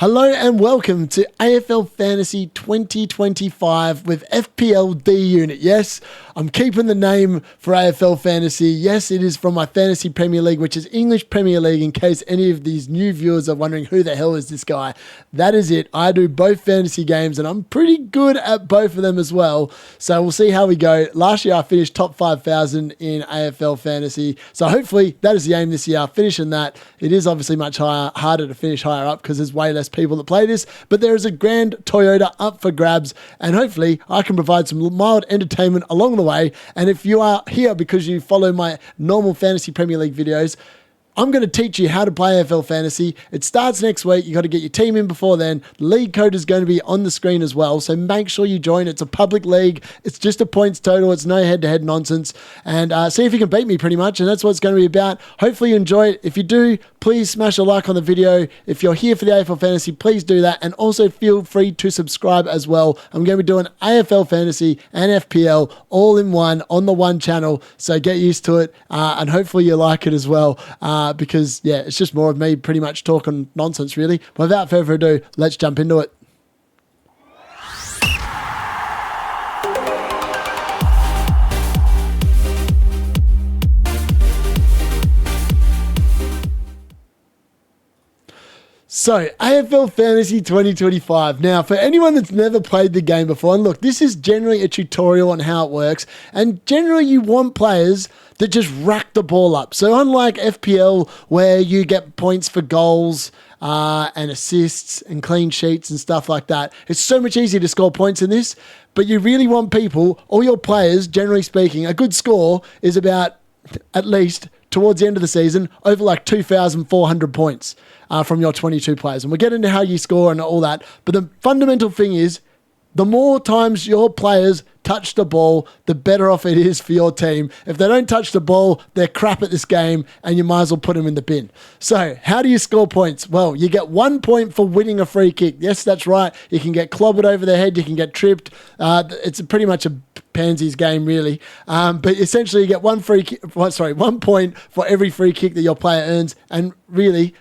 Hello and welcome to AFL Fantasy 2025 with FPL D Unit. Yes, I'm keeping the name for AFL Fantasy. Yes, it is from my Fantasy Premier League, which is English Premier League, in case any of these new viewers are wondering who the hell is this guy. That is it. I do both fantasy games and I'm pretty good at both of them as well. So we'll see how we go. Last year I finished top 5,000 in AFL Fantasy. So hopefully that is the aim this year. Finishing that. It is obviously much harder to finish higher up because there's way less people that play this, but there is a grand Toyota up for grabs, and hopefully I can provide some mild entertainment along the way. And if you are here because you follow my normal Fantasy Premier League videos, I'm going to teach you how to play AFL Fantasy. It starts next week. You got to get your team in before then. The league code is going to be on the screen as well, so make sure you join. It's a public league. It's just a points total. It's no head-to-head nonsense. And see if you can beat me pretty much, and that's what it's going to be about. Hopefully you enjoy it. If you do, please smash a like on the video. If you're here for the AFL Fantasy, please do that, and also feel free to subscribe as well. I'm going to be doing AFL Fantasy and FPL all in one on the one channel, so get used to it, and hopefully you like it as well. Because, yeah, it's just more of me pretty much talking nonsense, really. But without further ado, let's jump into it. So, AFL Fantasy 2025. Now, for anyone that's never played the game before, and look, this is generally a tutorial on how it works, and generally you want players that just rack the ball up. So unlike FPL, where you get points for goals and assists and clean sheets and stuff like that, it's so much easier to score points in this, but you really want people, all your players, generally speaking, a good score is about, at least towards the end of the season, over like 2,400 points from your 22 players. And we'll get into how you score and all that, but the fundamental thing is, the more times your players touch the ball, the better off it is for your team. If they don't touch the ball, they're crap at this game, and you might as well put them in the bin. So, how do you score points? Well, you get 1 point for winning a free kick. Yes, that's right. You can get clobbered over the head. You can get tripped. It's pretty much a pansies game, really. But essentially, you get 1 point for every free kick that your player earns, and really,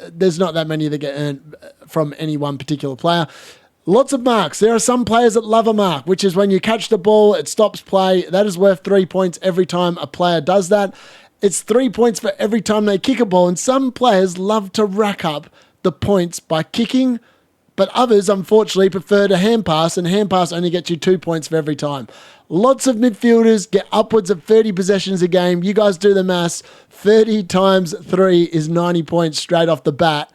there's not that many that get earned from any one particular player. Lots of marks. There are some players that love a mark, which is when you catch the ball, it stops play. That is worth 3 points every time a player does that. It's 3 points for every time they kick a ball. And some players love to rack up the points by kicking, but others, unfortunately, prefer to hand pass, and hand pass only gets you 2 points for every time. Lots of midfielders get upwards of 30 possessions a game. You guys do the maths. 30 times 3 is 90 points straight off the bat.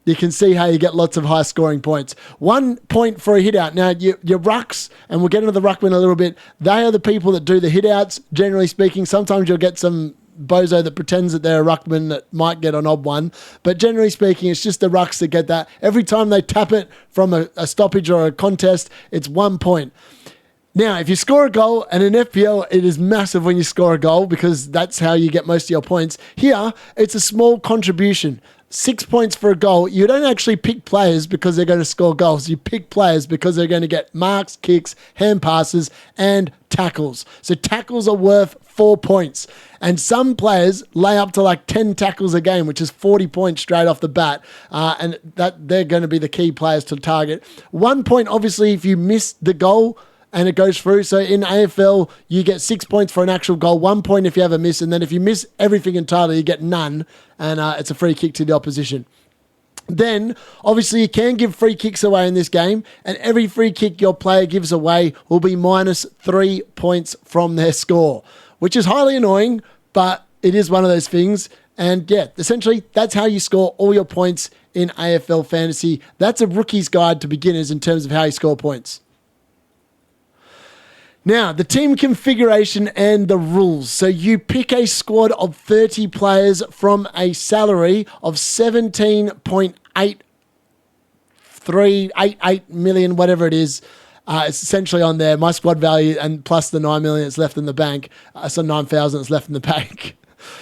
You can see how you get lots of high scoring points. 1 point for a hit out. Now, your rucks, and we'll get into the ruckman in a little bit, they are the people that do the hit outs, generally speaking. Sometimes you'll get some bozo that pretends that they're a ruckman that might get an odd one. But generally speaking, it's just the rucks that get that. Every time they tap it from a stoppage or a contest, it's 1 point. Now, if you score a goal, and in FPL, it is massive when you score a goal because that's how you get most of your points. Here, it's a small contribution. 6 points for a goal. You don't actually pick players because they're going to score goals. You pick players because they're going to get marks, kicks, hand passes, and tackles. So tackles are worth 4 points. And some players lay up to like 10 tackles a game, which is 40 points straight off the bat. And that they're going to be the key players to target. 1 point, obviously, if you miss the goal and it goes through. So in AFL, you get 6 points for an actual goal, 1 point if you have a miss, and then if you miss everything entirely, you get none, and it's a free kick to the opposition. Then, obviously, you can give free kicks away in this game, and every free kick your player gives away will be minus 3 points from their score, which is highly annoying, but it is one of those things. And yeah, essentially, that's how you score all your points in AFL Fantasy. That's a rookie's guide to beginners in terms of how you score points. Now, the team configuration and the rules. So you pick a squad of 30 players from a salary of 17.8388 million, whatever it is. It's essentially on there, my squad value, and plus the 9 million that's left in the bank. So 9,000 that's left in the bank.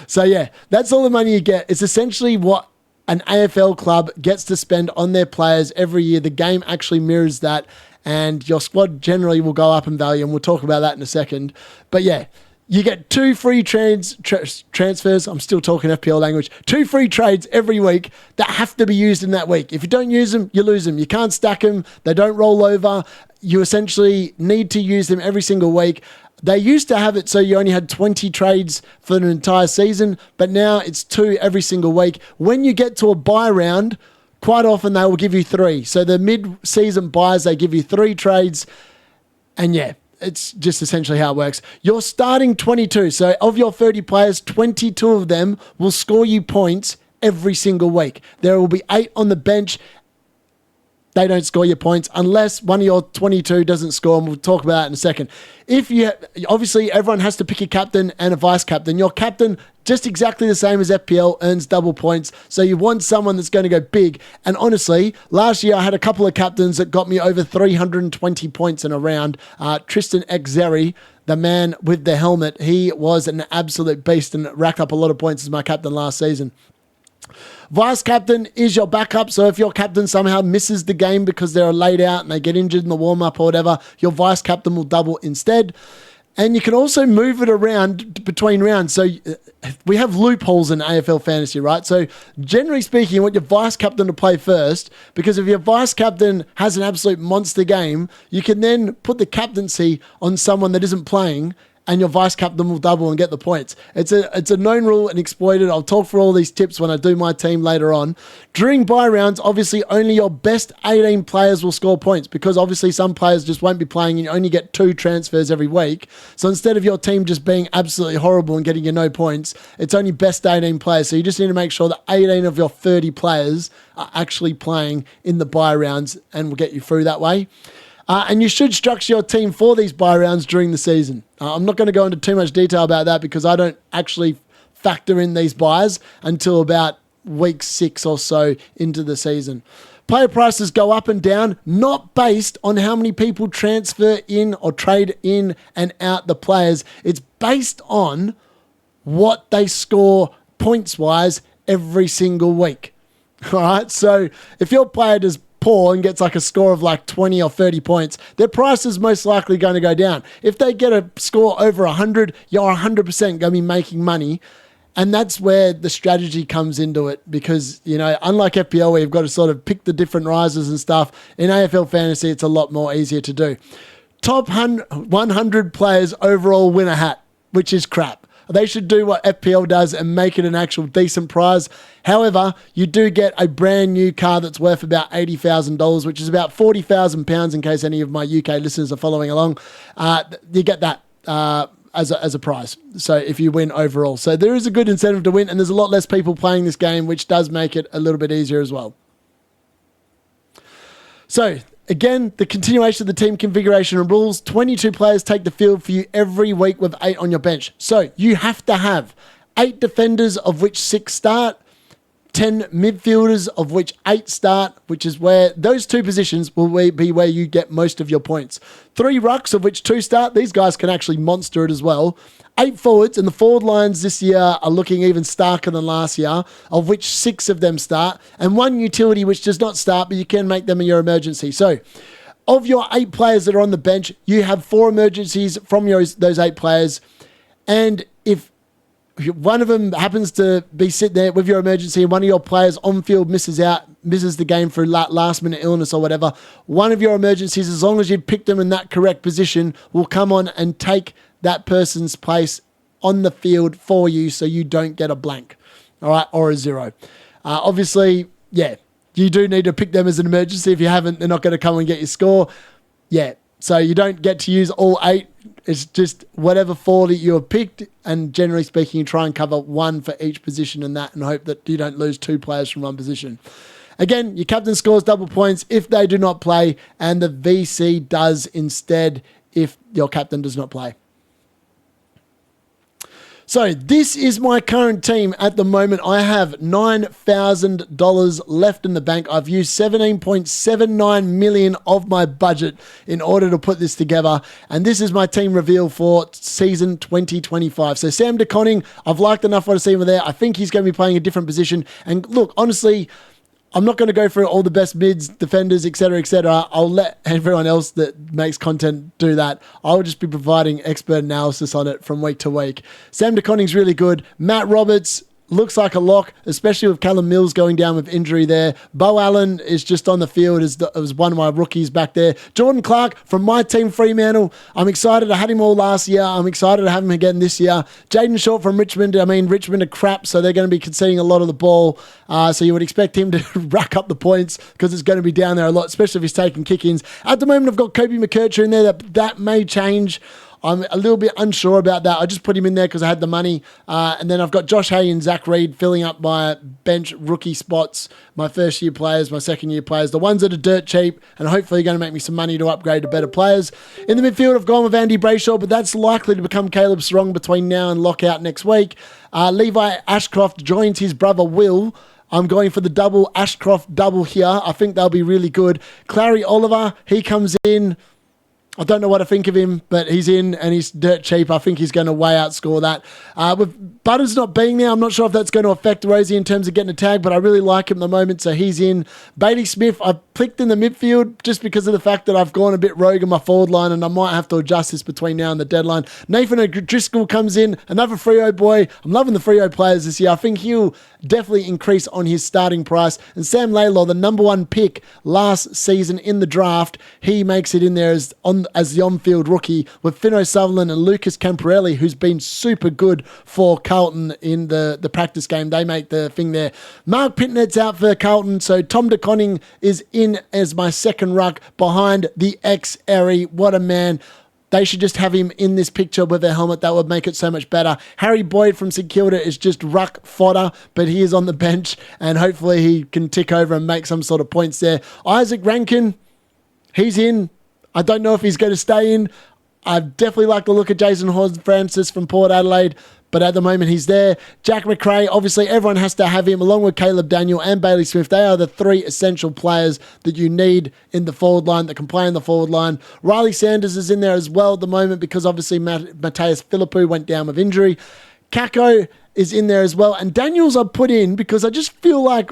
So yeah, that's all the money you get. It's essentially what an AFL club gets to spend on their players every year. The game actually mirrors that. And your squad generally will go up in value, and we'll talk about that in a second. But yeah, You get 2 free transfers. I'm still talking FPL language. 2 free trades every week that have to be used in that week. If you don't use them, you lose them. You can't stack them. They don't roll over. You essentially need to use them every single week. They used to have it so you only had 20 trades for an entire season, but now it's 2 every single week. When you get to a buy round, quite often they will give you 3. So the mid-season buys, they give you 3 trades. And yeah, it's just essentially how it works. You're starting 22. So of your 30 players, 22 of them will score you points every single week. There will be 8 on the bench. They don't score your points unless one of your 22 doesn't score, and we'll talk about that in a second. Obviously, everyone has to pick a captain and a vice captain. Your captain, just exactly the same as FPL, earns double points. So you want someone that's going to go big. And honestly, last year I had a couple of captains that got me over 320 points in a round. Tristan Xeri, the man with the helmet, he was an absolute beast and racked up a lot of points as my captain last season. Vice captain is your backup. So if your captain somehow misses the game because they're laid out and they get injured in the warm-up or whatever, your vice captain will double instead. And you can also move it around between rounds. So we have loopholes in AFL Fantasy, right? So generally speaking, you want your vice captain to play first, because if your vice captain has an absolute monster game, you can then put the captaincy on someone that isn't playing, and your vice captain will double and get the points. It's a known rule and exploited. I'll talk for all these tips when I do my team later on. During bye rounds, obviously only your best 18 players will score points, because obviously some players just won't be playing and you only get 2 transfers every week. So instead of your team just being absolutely horrible and getting you no points, it's only best 18 players. So you just need to make sure that 18 of your 30 players are actually playing in the bye rounds, and will get you through that way. And you should structure your team for these bye rounds during the season. I'm not going to go into too much detail about that, because I don't actually factor in these buys until about week 6 or so into the season. Player prices go up and down, not based on how many people transfer in or trade in and out the players. It's based on what they score points-wise every single week. All right, so if your player does poor and gets like a score of like 20 or 30 points, their price is most likely going to go down. If they get a score over 100, you're 100% going to be making money. And that's where the strategy comes into it, because, you know, unlike FPL where you've got to sort of pick the different risers and stuff, in AFL Fantasy it's a lot more easier to do. Top 100 players overall win a hat, which is crap. They should do what FPL does and make it an actual decent prize. However, you do get a brand new car that's worth about $80,000, which is about £40,000 in case any of my UK listeners are following along. You get that as a prize. So if you win overall. So there is a good incentive to win, and there's a lot less people playing this game, which does make it a little bit easier as well. So again, the continuation of the team configuration and rules. 22 players take the field for you every week with 8 on your bench. So you have to have 8 defenders, of which 6 start, 10 midfielders, of which 8 start, which is where those 2 positions will be where you get most of your points. 3 rucks, of which 2 start. These guys can actually monster it as well. 8 forwards, and the forward lines this year are looking even starker than last year, of which 6 of them start, and 1 utility which does not start, but you can make them in your emergency. So of your 8 players that are on the bench, you have 4 emergencies from those 8 players, and if one of them happens to be sitting there with your emergency and one of your players on field misses the game for last minute illness or whatever, one of your emergencies, as long as you picked them in that correct position, will come on and take that person's place on the field for you, so you don't get a blank, all right, or a 0. Obviously, yeah, you do need to pick them as an emergency. If you haven't, they're not going to come and get your score. Yeah, so you don't get to use all 8. It's just whatever 4 that you have picked, and generally speaking, you try and cover 1 for each position in that, and hope that you don't lose 2 players from one position. Again, your captain scores double points if they do not play, and the VC does instead if your captain does not play. So this is my current team at the moment. I have $9,000 left in the bank. I've used $17.79 million of my budget in order to put this together. And this is my team reveal for season 2025. So Sam DeConning, I've liked enough what I've seen with there. I think he's going to be playing a different position. And look, honestly, I'm not going to go through all the best mids, defenders, etc., etc. I'll let everyone else that makes content do that. I'll just be providing expert analysis on it from week to week. Sam DeConning's really good. Matt Roberts looks like a lock, especially with Callum Mills going down with injury there. Bo Allen is just on the field as one of my rookies back there. Jordan Clark from my team, Fremantle. I'm excited. I had him all last year. I'm excited to have him again this year. Jaden Short from Richmond. I mean, Richmond are crap, so they're going to be conceding a lot of the ball. So you would expect him to rack up the points because it's going to be down there a lot, especially if he's taking kick-ins. At the moment, I've got Kobe McKercher in there. That may change. I'm a little bit unsure about that. I just put him in there because I had the money. And then I've got Josh Hay and Zach Reed filling up my bench rookie spots, my first-year players, my second-year players, the ones that are dirt cheap and hopefully going to make me some money to upgrade to better players. In the midfield, I've gone with Andy Brayshaw, but that's likely to become Caleb Strong between now and lockout next week. Levi Ashcroft joins his brother Will. I'm going for the double Ashcroft double here. I think they'll be really good. Clary Oliver, he comes in. I don't know what to think of him, but he's in and he's dirt cheap. I think he's going to way outscore that. With Butters not being there, I'm not sure if that's going to affect Rosie in terms of getting a tag, but I really like him at the moment, so he's in. Bailey Smith, I've clicked in the midfield just because of the fact that I've gone a bit rogue in my forward line and I might have to adjust this between now and the deadline. Nathan O'Driscoll comes in, another Freo boy. I'm loving the Freo players this year. I think he'll definitely increase on his starting price. And Sam Laidlaw, the number one pick last season in the draft, he makes it in there as the on-field rookie with Finn O'Sullivan and Lucas Camparelli, who's been super good for Carlton in the practice game. They make the thing there. Mark Pitnet's out for Carlton, so Tom DeConning is in as my second ruck behind the ex-Airy. What a man. They should just have him in this picture with a helmet. That would make it so much better. Harry Boyd from St Kilda is just ruck fodder, but he is on the bench, and hopefully he can tick over and make some sort of points there. Isaac Rankin, he's in. I don't know if he's going to stay in. I'd definitely like to look at Jason Horne-Francis from Port Adelaide, but at the moment he's there. Jack McRae, obviously everyone has to have him, along with Caleb Daniel and Bailey Smith. They are the three essential players that you need in the forward line, that can play in the forward line. Riley Sanders is in there as well at the moment because obviously Mateus Philippou went down with injury. Kako is in there as well. And Daniels I put in because I just feel like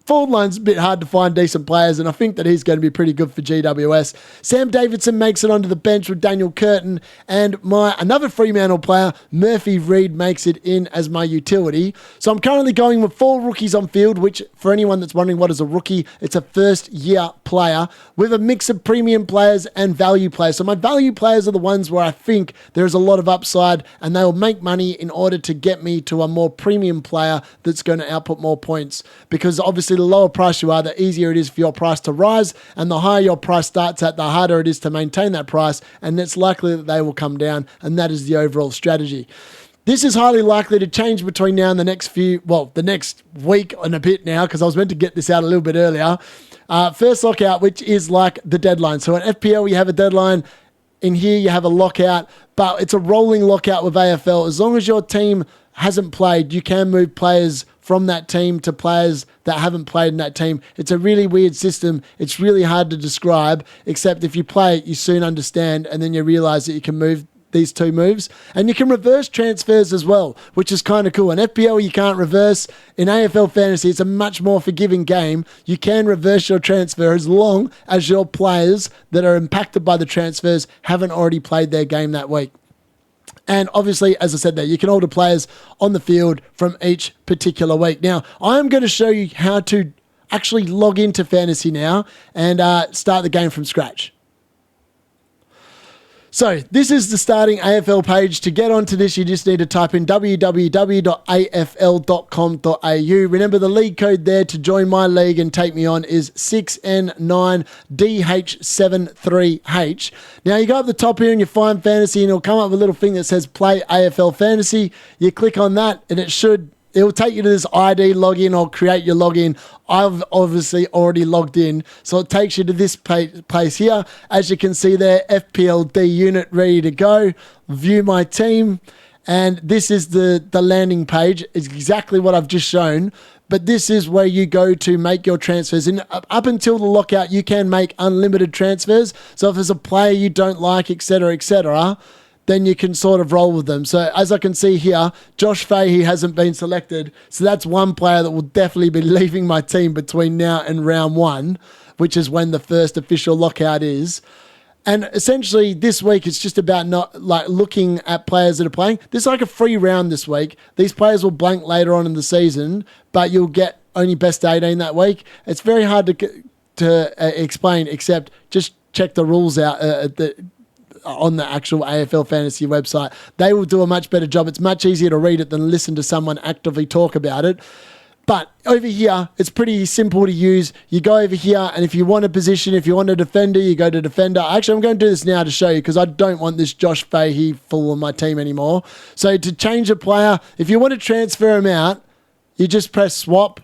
forward line's a bit hard to find decent players, and I think that he's going to be pretty good for GWS. Sam Davidson makes it onto the bench with Daniel Curtin, and another Fremantle player, Murphy Reid, makes it in as my utility. So I'm currently going with 4 rookies on field, which, for anyone that's wondering what is a rookie, it's a first-year player with a mix of premium players and value players. So my value players are the ones where I think there's a lot of upside, and they will make money in order to get me to a more premium player that's going to output more points, because obviously the lower price you are, the easier it is for your price to rise, and the higher your price starts at, the harder it is to maintain that price, and it's likely that they will come down, and that is the overall strategy. This is highly likely to change between now and the next week and a bit now, because I was meant to get this out a little bit earlier. First lockout, which is like the deadline. So at FPL, you have a deadline. In here, you have a lockout, but it's a rolling lockout with AFL. As long as your team hasn't played, you can move players from that team to players that haven't played in that team. It's a really weird system. It's really hard to describe, except if you play it, you soon understand, and then you realize that you can move these 2 moves. And you can reverse transfers as well, which is kind of cool. In FPL, you can't reverse. In AFL Fantasy, it's a much more forgiving game. You can reverse your transfer as long as your players that are impacted by the transfers haven't already played their game that week. And obviously, as I said there, you can alter players on the field from each particular week. Now, I'm going to show you how to actually log into Fantasy now and start the game from scratch. So this is the starting AFL page. To get onto this, you just need to type in www.afl.com.au. Remember, the league code there to join my league and take me on is 6N9DH73H. Now, you go up the top here and you find Fantasy, and it'll come up with a little thing that says Play AFL Fantasy. You click on that, and it will take you to this ID login or create your login. I've obviously already logged in, so it takes you to this place here. As you can see there, FPLD unit ready to go. View my team, and this is the landing page. It's exactly what I've just shown, but this is where you go to make your transfers. And up until the lockout, you can make unlimited transfers. So if there's a player you don't like, etc., then you can sort of roll with them. So as I can see here, Josh Fahey hasn't been selected. So that's one player that will definitely be leaving my team between now and round 1, which is when the first official lockout is. And essentially this week, it's just about not like looking at players that are playing. There's like a free round this week. These players will blank later on in the season, but you'll get only best 18 that week. It's very hard to explain, except just check the rules out on the actual AFL Fantasy website. They will do a much better job. It's much easier to read it than listen to someone actively talk about it. But over here, it's pretty simple to use. You go over here, and if you want a position, if you want a defender, you go to defender. Actually, I'm going to do this now to show you because I don't want this Josh Fahey full on my team anymore. So to change a player, if you want to transfer him out, you just press swap.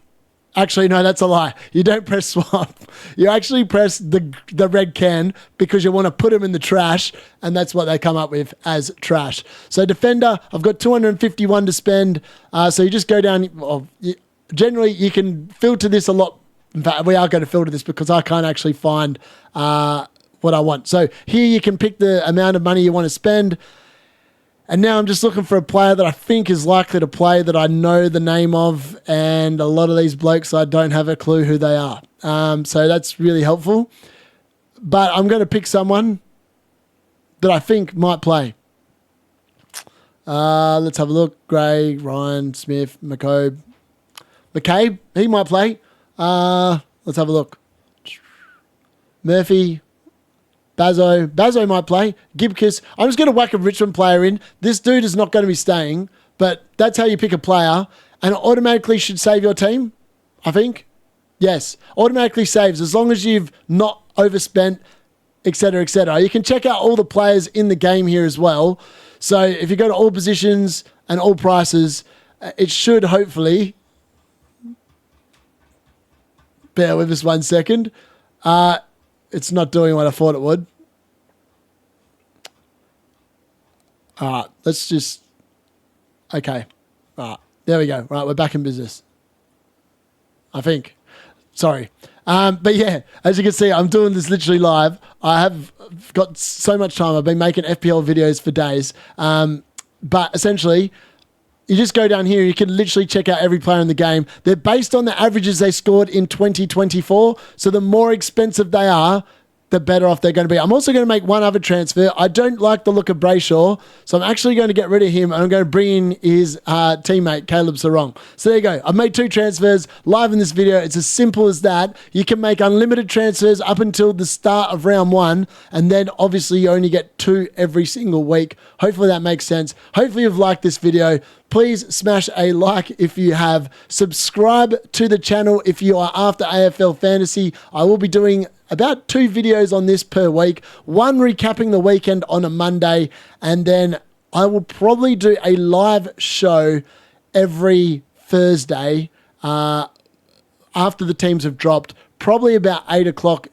Actually, no, that's a lie. You don't press swap. You actually press the red can because you want to put him in the trash, and that's what they come up with as trash. So defender, I've got 251 to spend. So you just go down. Generally, you can filter this a lot. In fact, we are going to filter this because I can't actually find what I want. So here you can pick the amount of money you want to spend. And now I'm just looking for a player that I think is likely to play, that I know the name of, and a lot of these blokes, I don't have a clue who they are. So that's really helpful. But I'm going to pick someone that I think might play. Let's have a look. Gray, Ryan, Smith, McCabe, he might play. Let's have a look. Murphy, Bazzo might play. Gibkiss. I'm just going to whack a Richmond player in. This dude is not going to be staying, but that's how you pick a player, and it automatically should save your team, I think. Yes, automatically saves as long as you've not overspent, etc., etc. You can check out all the players in the game here as well. So if you go to all positions and all prices, it should hopefully... Bear with us 1 second. It's not doing what I thought it would. Let's just... Okay. There we go. Right, we're back in business. I think. Sorry. But yeah, as you can see, I'm doing this literally live. I have got so much time. I've been making FPL videos for days. But essentially... You just go down here, you can literally check out every player in the game. They're based on the averages they scored in 2024. So the more expensive they are, the better off they're going to be. I'm also going to make one other transfer. I don't like the look of Brayshaw, so I'm actually going to get rid of him, and I'm going to bring in his teammate, Caleb Sarong. So there you go. I've made 2 transfers live in this video. It's as simple as that. You can make unlimited transfers up until the start of round 1, and then obviously you only get 2 every single week. Hopefully that makes sense. Hopefully you've liked this video. Please smash a like if you have. Subscribe to the channel if you are after AFL Fantasy. I will be doing about 2 videos on this per week. One recapping the weekend on a Monday, and then I will probably do a live show every Thursday after the teams have dropped, probably about 8 o'clock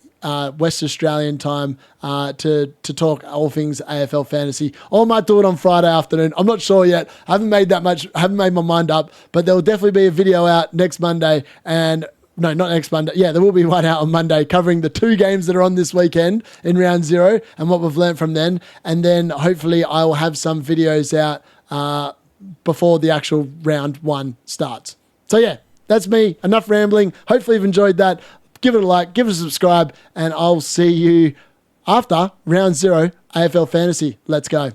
West Australian time to talk all things AFL Fantasy. Or I might do it on Friday afternoon. I'm not sure yet. I haven't made my mind up, but there will definitely be a video out next Monday. And no, not next Monday. Yeah, there will be one out on Monday covering the 2 games that are on this weekend in round 0 and what we've learned from then. And then hopefully I will have some videos out before the actual round 1 starts. So yeah, that's me. Enough rambling. Hopefully you've enjoyed that. Give it a like, give it a subscribe, and I'll see you after round 0 AFL Fantasy. Let's go.